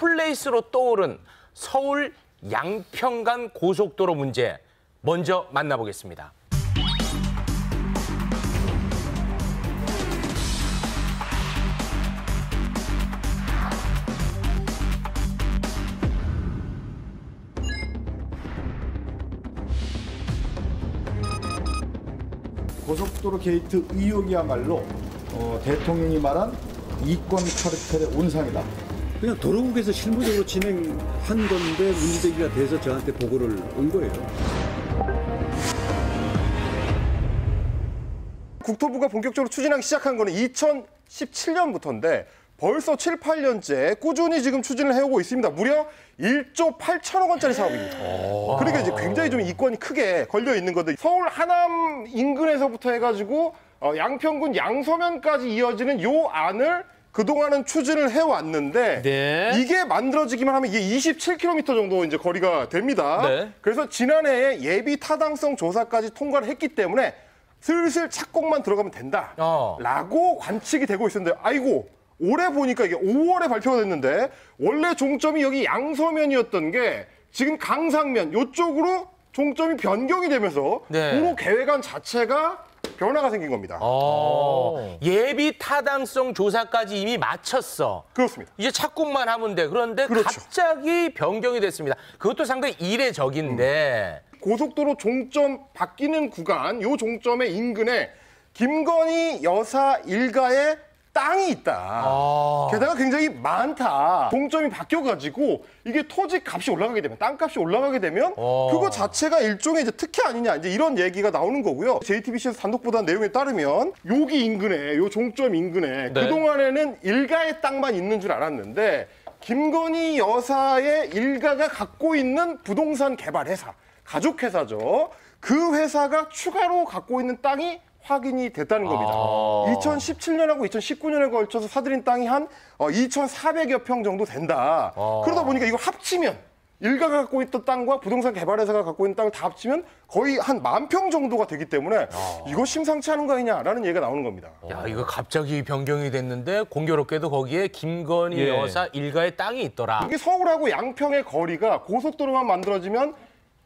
핫플레이스로 떠오른 서울 양평간 고속도로 문제 먼저 만나보겠습니다. 고속도로 게이트 의혹이야말로 대통령이 말한 이권 카르텔의 온상이다. 그냥 도로국에서 실무적으로 진행한 건데 문제제기가 돼서 저한테 보고를 온 거예요. 국토부가 본격적으로 추진하기 시작한 거는 2017년부터인데 벌써 7, 8년째 꾸준히 지금 추진을 해오고 있습니다. 무려 1조 8천억 원짜리 사업입니다. 그러니까 이제 굉장히 좀 이권이 크게 걸려 있는 건데 서울 하남 인근에서부터 해가지고 양평군 양서면까지 이어지는 요 안을 그동안은 추진을 해왔는데 네. 이게 만들어지기만 하면 이게 27km 정도 이제 거리가 됩니다. 네. 그래서 지난해에 예비 타당성 조사까지 통과를 했기 때문에 슬슬 착공만 들어가면 된다라고 관측이 되고 있었는데 아이고 올해 보니까 이게 5월에 발표가 됐는데 원래 종점이 여기 양서면이었던 게 지금 강상면 이쪽으로 종점이 변경이 되면서 네. 도로 계획안 자체가 변화가 생긴 겁니다. 예비 타당성 조사까지 이미 마쳤어. 그렇습니다. 이제 착공만 하면 돼. 그런데 그렇죠. 갑자기 변경이 됐습니다. 그것도 상당히 이례적인데. 고속도로 종점 바뀌는 구간, 요 종점의 인근에 김건희 여사 일가의 땅이 있다. 게다가 굉장히 많다. 종점이 바뀌어가지고 이게 토지 값이 올라가게 되면, 땅값이 올라가게 되면 그거 자체가 일종의 이제 특혜 아니냐 이제 이런 얘기가 나오는 거고요. JTBC에서 단독 보도한 내용에 따르면 여기 인근에, 요 종점 인근에 네. 그동안에는 일가의 땅만 있는 줄 알았는데 김건희 여사의 일가가 갖고 있는 부동산 개발 회사, 가족 회사죠. 그 회사가 추가로 갖고 있는 땅이 확인이 됐다는 겁니다. 2017년하고 2019년에 걸쳐서 사들인 땅이 한 2,400여 평 정도 된다. 그러다 보니까 이걸 합치면 일가가 갖고 있던 땅과 부동산 개발회사가 갖고 있는 땅을 다 합치면 거의 한 10,000평 정도가 되기 때문에 이거 심상치 않은 거 아니냐라는 얘기가 나오는 겁니다. 야, 이거 갑자기 변경이 됐는데 공교롭게도 거기에 김건희 여사 일가의 땅이 있더라. 이게 서울하고 양평의 거리가 고속도로만 만들어지면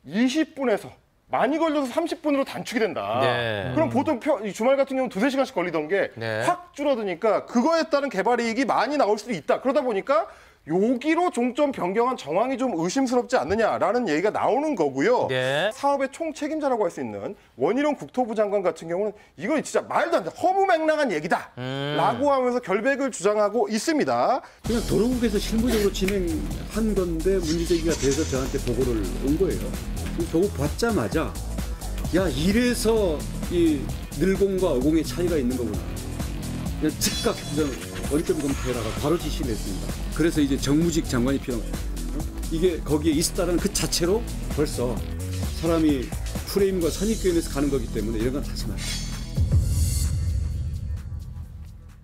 20분에서 많이 걸려서 30분으로 단축이 된다. 네. 그럼 보통 주말 같은 경우는 2~3시간씩 걸리던 게 확 줄어드니까 그거에 따른 개발 이익이 많이 나올 수도 있다. 그러다 보니까 여기로 종점 변경한 정황이 좀 의심스럽지 않느냐라는 얘기가 나오는 거고요. 네. 사업의 총책임자라고 할 수 있는 원희룡 국토부 장관 같은 경우는 이건 진짜 말도 안 돼. 허무맹랑한 얘기다. 라고 하면서 결백을 주장하고 있습니다. 그냥 도로국에서 실무적으로 진행한 건데 문제제기가 돼서 저한테 보고를 온 거예요. 보고 받자마자 야 이래서 이 늘공과 어공의 차이가 있는 거구나. 그냥 즉각 원점 검토해라가 바로 지시를 했습니다. 그래서 이제 정무직 장관이 필요한 이게 거기에 있었다는 그 자체로 벌써 사람이 프레임과 선입견에서 가는 거기 때문에 이런 건 하지 마요.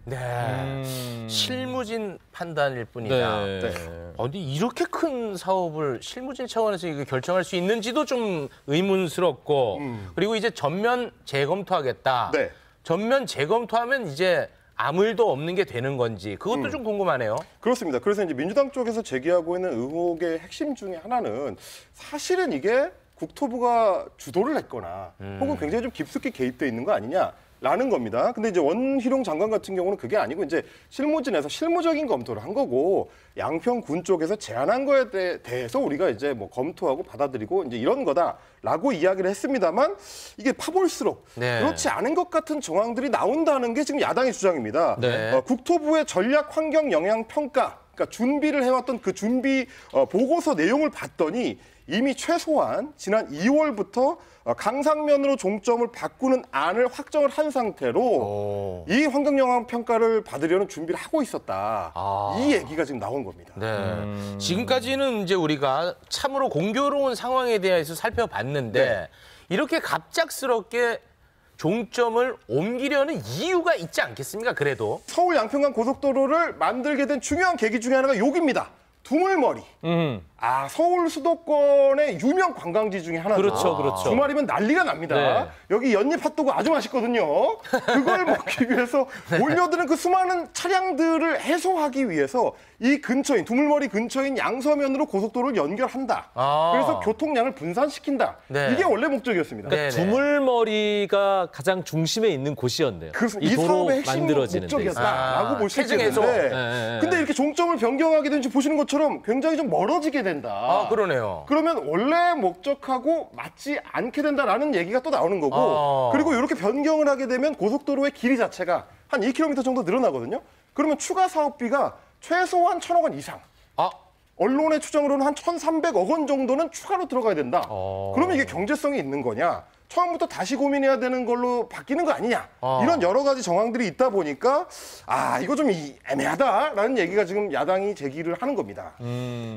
네. 실무진 판단일 뿐이다. 네. 근데 이렇게 큰 사업을 실무진 차원에서 이거 결정할 수 있는지도 좀 의문스럽고 그리고 이제 전면 재검토하겠다. 네. 전면 재검토하면 이제 아무 일도 없는 게 되는 건지 그것도 좀 궁금하네요. 그렇습니다. 그래서 이제 민주당 쪽에서 제기하고 있는 의혹의 핵심 중에 하나는 사실은 이게 국토부가 주도를 했거나 혹은 굉장히 좀 깊숙이 개입돼 있는 거 아니냐라는 겁니다. 근데 이제 원희룡 장관 같은 경우는 그게 아니고 이제 실무진에서 실무적인 검토를 한 거고 양평군 쪽에서 제안한 거에 대해서 우리가 이제 뭐 검토하고 받아들이고 이제 이런 거다라고 이야기를 했습니다만 이게 파볼수록 그렇지 않은 것 같은 정황들이 나온다는 게 지금 야당의 주장입니다. 국토부의 전략 환경 영향 평가 그러니까 준비를 해왔던 그 준비 보고서 내용을 봤더니 이미 최소한 지난 2월부터 강상면으로 종점을 바꾸는 안을 확정을 한 상태로 이 환경영향 평가를 받으려는 준비를 하고 있었다. 이 얘기가 지금 나온 겁니다. 네. 지금까지는 이제 우리가 참으로 공교로운 상황에 대해서 살펴봤는데 이렇게 갑작스럽게 종점을 옮기려는 이유가 있지 않겠습니까? 그래도 서울 양평간 고속도로를 만들게 된 중요한 계기 중에 하나가 여기입니다. 두물머리. 서울 수도권의 유명 관광지 중에 하나죠. 그렇죠, 그렇죠. 주말이면 난리가 납니다. 네. 여기 연잎 핫도그 아주 맛있거든요. 그걸 먹기 위해서 몰려드는 그 수많은 차량들을 해소하기 위해서 이 근처인 두물머리 근처인 양서면으로 고속도로를 연결한다. 그래서 교통량을 분산시킨다. 네. 이게 원래 목적이었습니다. 네. 두물머리가 가장 중심에 있는 곳이었네요. 그렇습니다. 이 이 도로 사업의 핵심 만들어지는 데 있어서. 목적이었다라고 볼 수 체증 해소. 있겠는데 네. 근데 이렇게 종점을 변경하게 되면 지금 보시는 것처럼 굉장히 좀 멀어지게 된다. 그러네요. 그러면 원래 목적하고 맞지 않게 된다라는 얘기가 또 나오는 거고 그리고 이렇게 변경을 하게 되면 고속도로의 길이 자체가 한 2km 정도 늘어나거든요. 그러면 추가 사업비가 최소한 1,000억 원 이상. 언론의 추정으로는 한 1,300억 원 정도는 추가로 들어가야 된다. 그러면 이게 경제성이 있는 거냐? 처음부터 다시 고민해야 되는 걸로 바뀌는 거 아니냐? 이런 여러 가지 정황들이 있다 보니까 이거 좀 애매하다라는 얘기가 지금 야당이 제기를 하는 겁니다.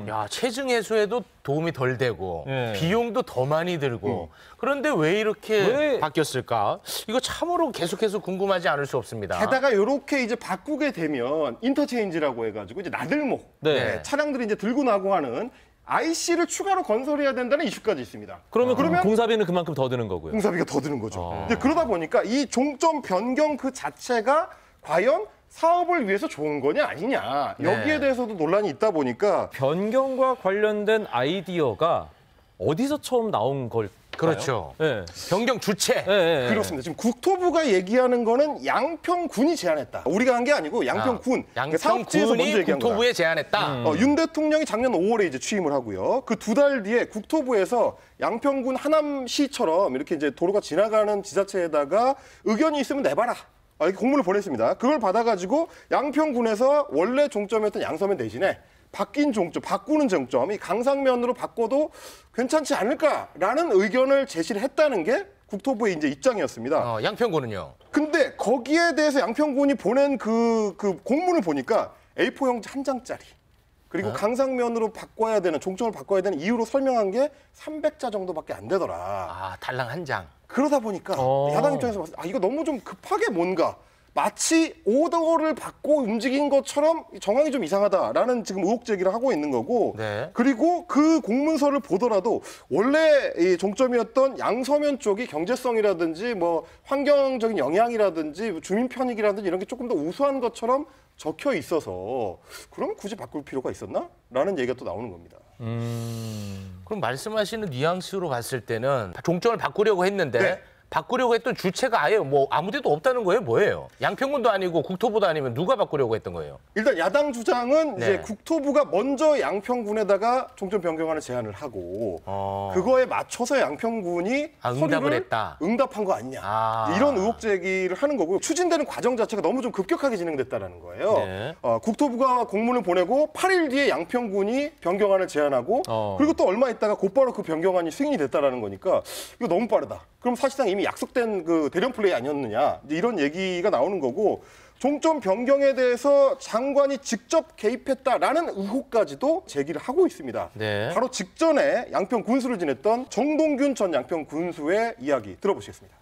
야, 체증 해소에도 도움이 덜 되고 비용도 더 많이 들고 그런데 왜 이렇게 바뀌었을까? 이거 참으로 계속해서 궁금하지 않을 수 없습니다. 게다가 이렇게 이제 바꾸게 되면 인터체인지라고 해가지고 이제 나들목 차량들이 이제 들고 나고 하는 IC를 추가로 건설해야 된다는 이슈까지 있습니다. 그러면 공사비는 그만큼 더 드는 거고요. 공사비가 더 드는 거죠. 이제 그러다 보니까 이 종점 변경 그 자체가 과연 사업을 위해서 좋은 거냐 아니냐 여기에 대해서도 논란이 있다 보니까 변경과 관련된 아이디어가 어디서 처음 나온 걸까요? 그렇죠. 네. 변경 주체. 네. 그렇습니다. 지금 국토부가 얘기하는 거는 양평군이 제안했다. 우리가 한 게 아니고 양평군. 사업지에서 먼저 양평군이 얘기한 거다. 국토부에 제안했다. 윤 대통령이 작년 5월에 이제 취임을 하고요. 그 2달 뒤에 국토부에서 양평군 하남시처럼 이렇게 이제 도로가 지나가는 지자체에다가 의견이 있으면 내봐라. 이렇게 공문을 보냈습니다. 그걸 받아가지고 양평군에서 원래 종점이었던 양서면 대신에 바뀐 종점, 바꾸는 종점, 이 강상면으로 바꿔도 괜찮지 않을까라는 의견을 제시를 했다는 게 국토부의 이제 입장이었습니다. 양평군은요? 근데 거기에 대해서 양평군이 보낸 그 공문을 보니까 A4 용지 한 장짜리. 그리고 강상면으로 바꿔야 되는, 종점을 바꿔야 되는 이유로 설명한 게 300자 정도밖에 안 되더라. 달랑 한 장. 그러다 보니까 야당 입장에서 봤을 때 이거 너무 좀 급하게 뭔가 마치 오더를 받고 움직인 것처럼 정황이 좀 이상하다라는 지금 의혹 제기를 하고 있는 거고 그리고 그 공문서를 보더라도 원래 이 종점이었던 양서면 쪽이 경제성이라든지 뭐 환경적인 영향이라든지 주민 편익이라든지 이런 게 조금 더 우수한 것처럼 적혀 있어서 그러면 굳이 바꿀 필요가 있었나? 라는 얘기가 또 나오는 겁니다. 그럼 말씀하시는 뉘앙스로 봤을 때는 종점을 바꾸려고 했는데 바꾸려고 했던 주체가 아예 뭐 아무데도 없다는 거예요? 뭐예요? 양평군도 아니고 국토부도 아니면 누가 바꾸려고 했던 거예요? 일단 야당 주장은 이제 국토부가 먼저 양평군에다가 종점 변경안을 제안을 하고 그거에 맞춰서 양평군이 응답을 했다. 응답한 거 아니냐. 이런 의혹 제기를 하는 거고요. 추진되는 과정 자체가 너무 좀 급격하게 진행됐다는 거예요. 국토부가 공문을 보내고 8일 뒤에 양평군이 변경안을 제안하고 그리고 또 얼마 있다가 곧바로 그 변경안이 승인이 됐다라는 거니까 이거 너무 빠르다. 그럼 사실상 이미 약속된 그 대련 플레이 아니었느냐 이런 얘기가 나오는 거고 종점 변경에 대해서 장관이 직접 개입했다라는 의혹까지도 제기를 하고 있습니다. 바로 직전에 양평 군수를 지냈던 정동균 전 양평 군수의 이야기 들어보시겠습니다.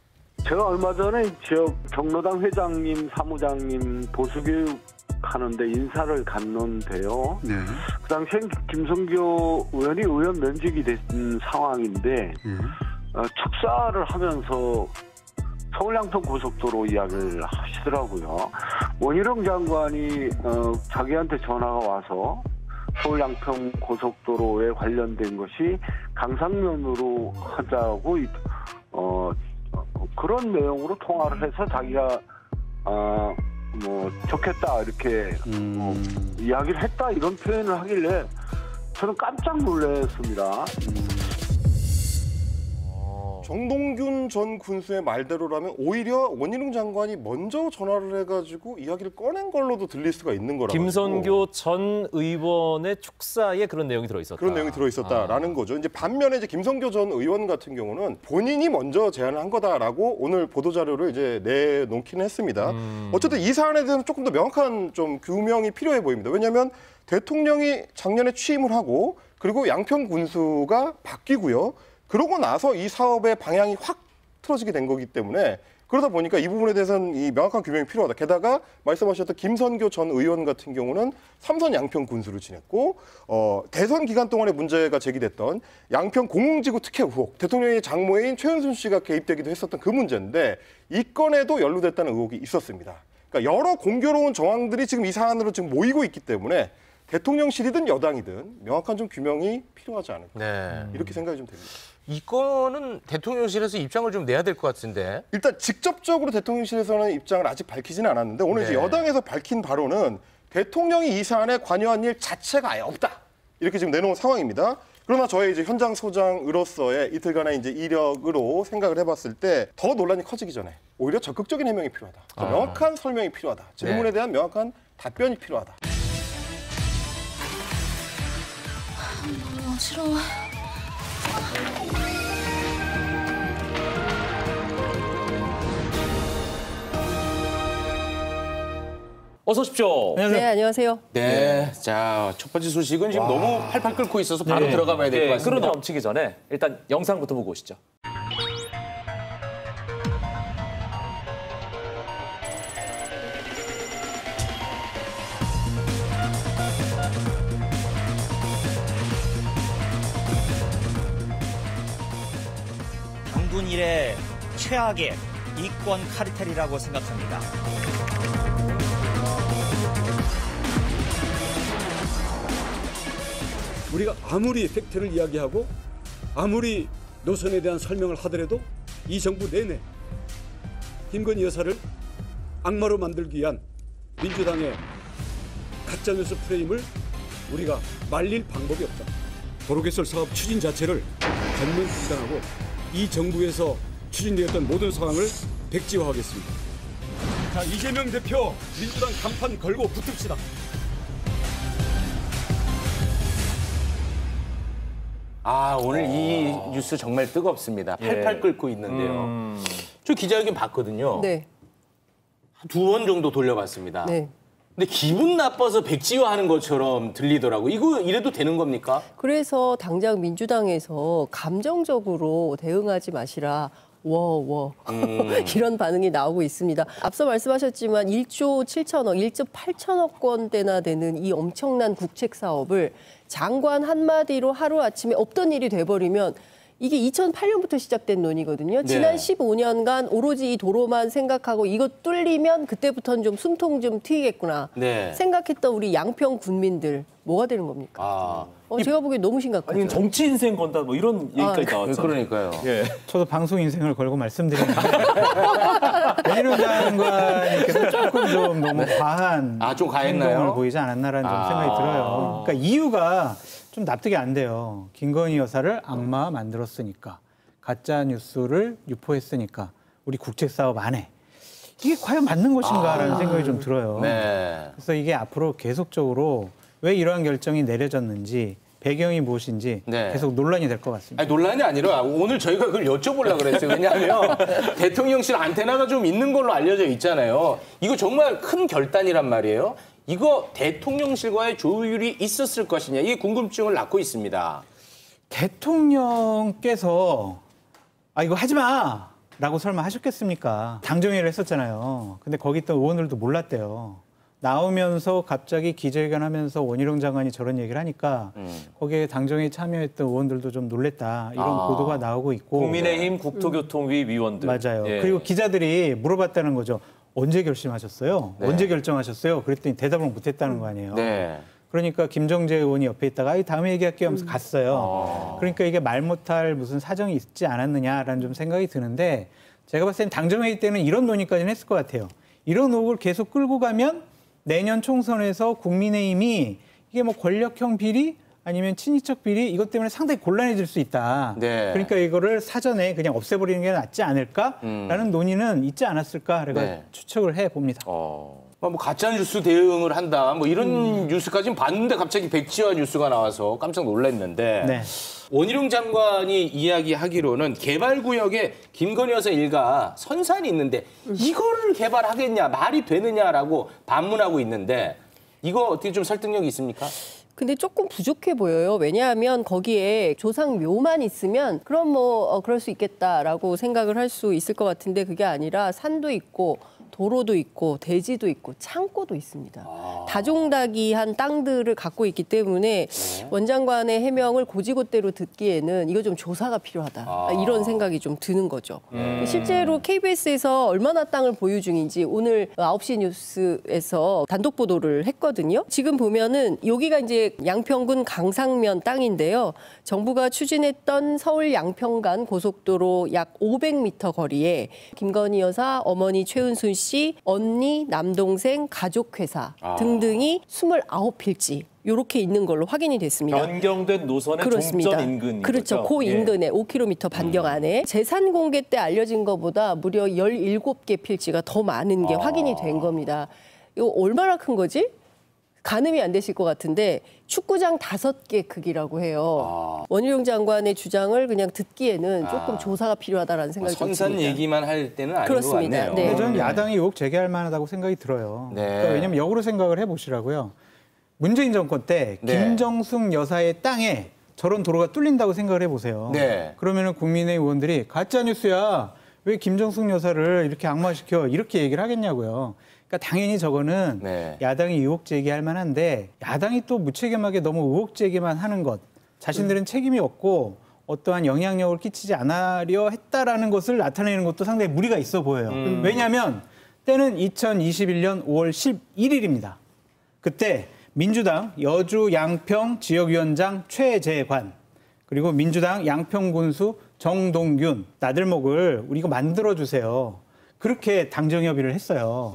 제가 얼마 전에 지역 경로당 회장님, 사무장님 보수교육 하는데 인사를 갔는데요. 그 당시엔 김성교 의원이 의원 면직이 된 상황인데 축사를 하면서 서울 양평 고속도로 이야기를 하시더라고요. 원희룡 장관이 자기한테 전화가 와서 서울 양평 고속도로에 관련된 것이 강상면으로 하자고 그런 내용으로 통화를 해서 자기가 뭐 좋겠다 이렇게 이야기를 했다 이런 표현을 하길래 저는 깜짝 놀랐습니다. 정동균 전 군수의 말대로라면 오히려 원희룡 장관이 먼저 전화를 해가지고 이야기를 꺼낸 걸로도 들릴 수가 있는 거라고. 김선교 전 의원의 축사에 그런 내용이 들어있었다. 그런 내용이 들어있었다라는 거죠. 이제 반면에 이제 김선교 전 의원 같은 경우는 본인이 먼저 제안을 한 거다라고 오늘 보도자료를 이제 내놓기는 했습니다. 어쨌든 이 사안에 대해서는 조금 더 명확한 좀 규명이 필요해 보입니다. 왜냐하면 대통령이 작년에 취임을 하고 그리고 양평 군수가 바뀌고요. 그러고 나서 이 사업의 방향이 확 틀어지게 된 거기 때문에 그러다 보니까 이 부분에 대해서는 이 명확한 규명이 필요하다. 게다가 말씀하셨던 김선교 전 의원 같은 경우는 삼선 양평 군수를 지냈고 대선 기간 동안에 문제가 제기됐던 양평 공공지구 특혜 의혹, 대통령의 장모인 최은순 씨가 개입되기도 했었던 그 문제인데 이 건에도 연루됐다는 의혹이 있었습니다. 그러니까 여러 공교로운 정황들이 지금 이 사안으로 지금 모이고 있기 때문에 대통령실이든 여당이든 명확한 좀 규명이 필요하지 않을까. 네. 이렇게 생각이 좀 됩니다. 이 건은 대통령실에서 입장을 좀 내야 될 것 같은데. 일단 직접적으로 대통령실에서는 입장을 아직 밝히지는 않았는데 오늘 이제 네. 여당에서 밝힌 바로는 대통령이 이 사안에 관여한 일 자체가 아예 없다. 이렇게 지금 내놓은 상황입니다. 그러나 저의 이제 현장 소장으로서의 이틀간의 이제 이력으로 생각을 해봤을 때 더 논란이 커지기 전에 오히려 적극적인 해명이 필요하다. 명확한 설명이 필요하다. 질문에 대한 명확한 답변이 필요하다. 싫어. 어서 오십시오. 네, 안녕하세요. 네. 자, 첫 번째 소식은 지금 너무 팔팔 끓고 있어서 바로 들어가 봐야 될 것 네, 같습니다. 끌어 넘치기 전에 일단 영상부터 보고 오시죠. 당군 이래 최악의 이권 카르텔이라고 생각합니다. 우리가 아무리 팩트를 이야기하고 아무리 노선에 대한 설명을 하더라도 이 정부 내내 김건희 여사를 악마로 만들기 위한 민주당의 가짜뉴스 프레임을 우리가 말릴 방법이 없다. 도로개설 사업 추진 자체를 전면 수장하고 이 정부에서 추진되었던 모든 상황을 백지화하겠습니다. 자, 이재명 대표 민주당 간판 걸고 붙읍시다. 아, 오늘 이 뉴스 정말 뜨겁습니다. 팔팔 끓고 있는데요. 저 기자회견 봤거든요. 네. 두 번 정도 돌려봤습니다. 네. 근데 기분 나빠서 백지화하는 것처럼 들리더라고요. 이거 이래도 되는 겁니까? 그래서 당장 민주당에서 감정적으로 대응하지 마시라. 이런 반응이 나오고 있습니다. 앞서 말씀하셨지만 1조 7천억, 1조 8천억 원대나 되는 이 엄청난 국책 사업을 장관 한마디로 하루아침에 없던 일이 돼버리면 이게 2008년부터 시작된 논의거든요. 지난 15년간 오로지 이 도로만 생각하고 이거 뚫리면 그때부터는 좀 숨통 좀 트이겠구나 생각했던 우리 양평 군민들 뭐가 되는 겁니까? 제가 보기엔 너무 심각하죠. 아니, 정치 인생 건다 뭐 이런 얘기까지 나왔잖아요. 그러니까요. 예. 저도 방송 인생을 걸고 말씀드리는데 원희룡 장관님께서 조금 좀 너무 과한 좀 과했나요? 행동을 보이지 않았나라는 좀 생각이 들어요. 그러니까 이유가 좀 납득이 안 돼요. 김건희 여사를 악마 만들었으니까, 가짜 뉴스를 유포했으니까 우리 국책 사업 안 해. 이게 과연 맞는 것인가라는 생각이 좀 들어요. 네. 그래서 이게 앞으로 계속적으로 왜 이러한 결정이 내려졌는지, 배경이 무엇인지 계속 논란이 될 것 같습니다. 아니, 논란이 아니라 오늘 저희가 그걸 여쭤보려고 그랬어요. 왜냐하면 대통령실 안테나가 좀 있는 걸로 알려져 있잖아요. 이거 정말 큰 결단이란 말이에요. 이거 대통령실과의 조율이 있었을 것이냐, 이게 궁금증을 낳고 있습니다. 대통령께서 이거 하지 마! 라고 설마 하셨겠습니까? 당정회의를 했었잖아요. 근데 거기 있던 의원들도 몰랐대요. 나오면서 갑자기 기자회견하면서 원희룡 장관이 저런 얘기를 하니까 거기에 당정회의 참여했던 의원들도 좀 놀랬다. 이런 보도가 나오고 있고. 국민의힘 국토교통위 위원들. 맞아요. 그리고 기자들이 물어봤다는 거죠. 언제 결심하셨어요? 언제 결정하셨어요? 그랬더니 대답을 못했다는 거 아니에요. 그러니까 김정재 의원이 옆에 있다가 다음에 얘기할게요 하면서 갔어요. 그러니까 이게 말 못할 무슨 사정이 있지 않았느냐라는 좀 생각이 드는데 제가 봤을 땐 당정회의 때는 이런 논의까지는 했을 것 같아요. 이런 의혹을 계속 끌고 가면 내년 총선에서 국민의힘이 이게 뭐 권력형 비리 아니면 친이적 비리 이것 때문에 상당히 곤란해질 수 있다. 그러니까 이거를 사전에 그냥 없애버리는 게 낫지 않을까라는 논의는 있지 않았을까 제가 추측을 해봅니다. 뭐 가짜 뉴스 대응을 한다. 뭐 이런 뉴스까지는 봤는데 갑자기 백지화 뉴스가 나와서 깜짝 놀랐는데 원희룡 장관이 이야기하기로는 개발구역에 김건희 여사 일가 선산이 있는데 이거를 개발하겠냐, 말이 되느냐라고 반문하고 있는데 이거 어떻게 좀 설득력이 있습니까? 근데 조금 부족해 보여요. 왜냐하면 거기에 조상묘만 있으면 그럼 뭐 그럴 수 있겠다라고 생각을 할 수 있을 것 같은데 그게 아니라 산도 있고 도로도 있고 대지도 있고 창고도 있습니다. 다종다기한 땅들을 갖고 있기 때문에 원장관의 해명을 고지고대로 듣기에는 이거 좀 조사가 필요하다. 이런 생각이 좀 드는 거죠. 실제로 KBS에서 얼마나 땅을 보유 중인지 오늘 9시 뉴스에서 단독 보도를 했거든요. 지금 보면은 여기가 이제 양평군 강상면 땅인데요. 정부가 추진했던 서울 양평 간 고속도로 약 500m 거리에 김건희 여사, 어머니 최은순 씨, 언니, 남동생, 가족회사 등등이 29필지 이렇게 있는 걸로 확인이 됐습니다. 변경된 노선의 종전 인근. 그렇죠. 그 인근에 5km 반경 안에 재산 공개 때 알려진 것보다 무려 17개 필지가 더 많은 게 확인이 된 겁니다. 이거 얼마나 큰 거지? 가늠이 안 되실 것 같은데 축구장 5개 크기라고 해요. 원희룡 장관의 주장을 그냥 듣기에는 조금 조사가 필요하다라는 생각이 좀 듭니다. 선산 얘기만 할 때는 아닌 그렇습니다. 것 같네요. 네. 근데 저는 야당이 의혹 제기할 만하다고 생각이 들어요. 네. 그러니까 왜냐하면 역으로 생각을 해보시라고요. 문재인 정권 때 네. 김정숙 여사의 땅에 저런 도로가 뚫린다고 생각을 해보세요. 네. 그러면은 국민의 의원들이 가짜 뉴스야. 왜 김정숙 여사를 이렇게 악마시켜? 이렇게 얘기를 하겠냐고요. 그러니까 당연히 저거는 네. 야당이 의혹 제기할 만한데 야당이 또 무책임하게 너무 의혹 제기만 하는 것, 자신들은 책임이 없고 어떠한 영향력을 끼치지 않으려 했다라는 것을 나타내는 것도 상당히 무리가 있어 보여요. 왜냐하면 때는 2021년 5월 11일입니다. 그때 민주당 여주 양평 지역위원장 최재관 그리고 민주당 양평군수 정동균 나들목을 우리가 만들어주세요. 그렇게 당정협의를 했어요.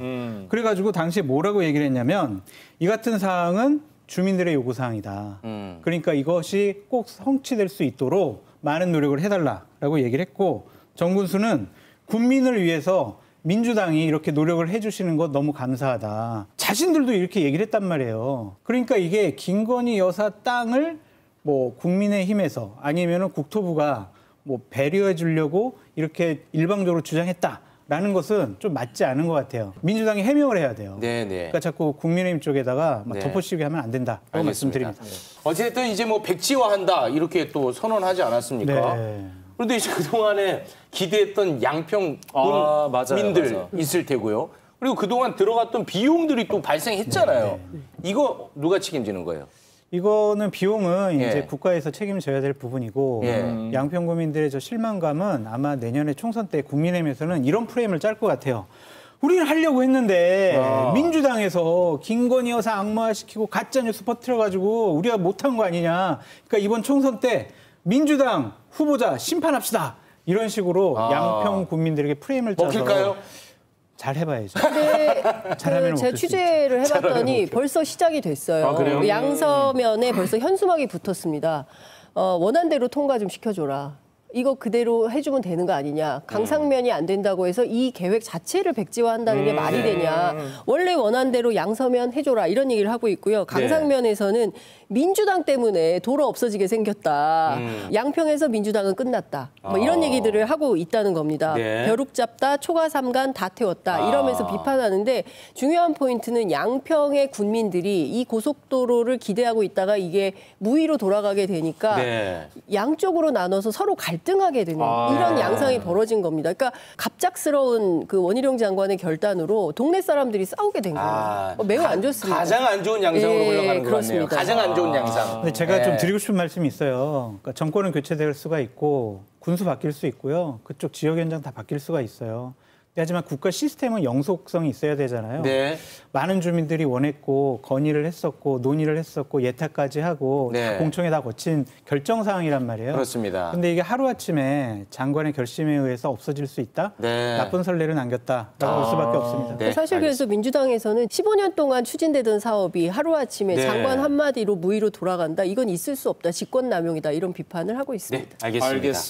그래가지고 당시에 뭐라고 얘기를 했냐면 이 같은 사항은 주민들의 요구사항이다. 그러니까 이것이 꼭 성취될 수 있도록 많은 노력을 해달라라고 얘기를 했고 정군수는 국민을 위해서 민주당이 이렇게 노력을 해주시는 것 너무 감사하다. 자신들도 이렇게 얘기를 했단 말이에요. 그러니까 이게 김건희 여사 땅을 뭐 국민의힘에서 아니면은 국토부가 뭐 배려해 주려고 이렇게 일방적으로 주장했다라는 것은 좀 맞지 않은 것 같아요. 민주당이 해명을 해야 돼요. 네네. 그러니까 자꾸 국민의힘 쪽에다가 막 네. 덮어씌우게 하면 안 된다고 알겠습니다. 말씀드립니다. 어쨌든 이제 뭐 백지화한다 이렇게 또 선언하지 않았습니까? 네. 그런데 이제 그동안에 기대했던 양평 민들 맞아요. 있을 테고요. 그리고 그동안 들어갔던 비용들이 또 발생했잖아요. 이거 누가 책임지는 거예요? 이거는 비용은 예. 이제 국가에서 책임져야 될 부분이고 예. 양평구민들의 저 실망감은 아마 내년에 총선 때 국민의힘에서는 이런 프레임을 짤 것 같아요. 우리는 하려고 했는데 민주당에서 김건희 여사 악마시키고 가짜뉴스 퍼뜨려가지고 우리가 못한 거 아니냐. 그러니까 이번 총선 때 민주당 후보자 심판합시다. 이런 식으로 양평 국민들에게 프레임을 짜서 먹힐까요? 잘 해봐야죠. 근데 잘하면 제가 먹힐 수 취재를 해봤더니 벌써 시작이 됐어요. 아, 그래요? 양서면에 벌써 현수막이 붙었습니다. 원안대로 통과 좀 시켜줘라. 이거 그대로 해주면 되는 거 아니냐. 강상면이 안 된다고 해서 이 계획 자체를 백지화한다는 게 말이 되냐. 원래 원안대로 양서면 해줘라. 이런 얘기를 하고 있고요. 강상면에서는 민주당 때문에 도로 없어지게 생겼다. 양평에서 민주당은 끝났다. 뭐 이런 얘기들을 하고 있다는 겁니다. 네. 벼룩 잡다, 초가 삼간 다 태웠다. 이러면서 비판하는데 중요한 포인트는 양평의 군민들이 이 고속도로를 기대하고 있다가 이게 무의로 돌아가게 되니까 네. 양쪽으로 나눠서 서로 갈등하게 되는 이런 양상이 벌어진 겁니다. 그러니까 갑작스러운 그 원희룡 장관의 결단으로 동네 사람들이 싸우게 된 거예요. 매우 안 좋습니다. 가장 안 좋은 양상으로 예, 흘러가는 것 같네요. 그렇습니다. 가장 안 좋은 양상. 근데 제가 네. 좀 드리고 싶은 말씀이 있어요. 그러니까 정권은 교체될 수가 있고 군수 바뀔 수 있고요. 그쪽 지역 현장 다 바뀔 수가 있어요. 하지만 국가 시스템은 영속성이 있어야 되잖아요. 네. 많은 주민들이 원했고 건의를 했었고 논의를 했었고 예탁까지 하고 네. 다 공청회 다 거친 결정 사항이란 말이에요. 그렇습니다. 근데 이게 하루아침에 장관의 결심에 의해서 없어질 수 있다? 네. 나쁜 선례를 남겼다라고 볼 수밖에 없습니다. 네. 사실 그래서 민주당에서는 15년 동안 추진되던 사업이 하루아침에 네. 장관 한마디로 무의로 돌아간다. 이건 있을 수 없다. 직권남용이다. 이런 비판을 하고 있습니다. 네, 알겠습니다.